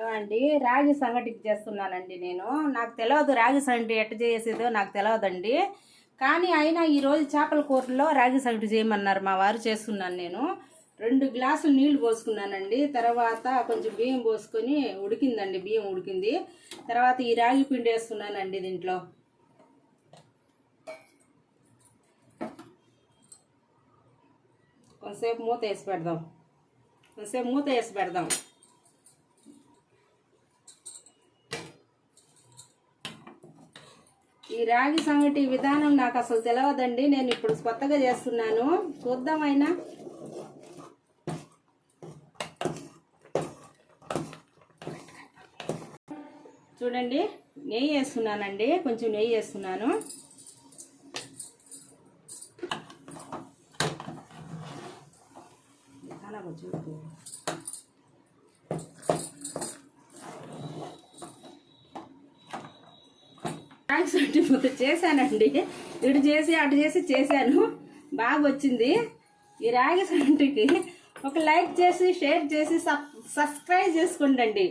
Hello అండి, రాగి సంగటికి చేస్తున్నానండి. నాకు తెలియదు రాగి సంగటి ఎట్ట చేసేదో నాకు తెలియదండి. కానీ అయినా ఈరోజు చేపల కూరలో రాగి సంగటి చేయమన్నారు మా వారు, చేస్తున్నాను. నేను 2 గ్లాసులు నీళ్లు పోసుకున్నానండి. తర్వాత కొంచెం బియ్యం పోసుకొని ఉడికిందండి, బియ్యం ఉడికింది. తర్వాత ఈ రాగి పిండి వేస్తున్నానండి. దీంట్లో కొంతసేపు మూత వేసి పెడదాం. ఈ రాగి సంగటి విధానం నాకు అసలు తెలియదండి. నేను ఇప్పుడు కొత్తగా చేస్తున్నాను, చూద్దామైనా. చూడండి, నెయ్యి వేస్తున్నానండి, కొంచెం నెయ్యి వేస్తున్నాను. రాగి సంగటి ముద్ద చేశానండి, ఇటు చేసి అటు చేసి చేశాను, బాగా వచ్చింది. ఈ రాగి సంగటికి ఒక లైక్ చేసి, షేర్ చేసి, సబ్స్క్రైబ్ చేసుకోండి.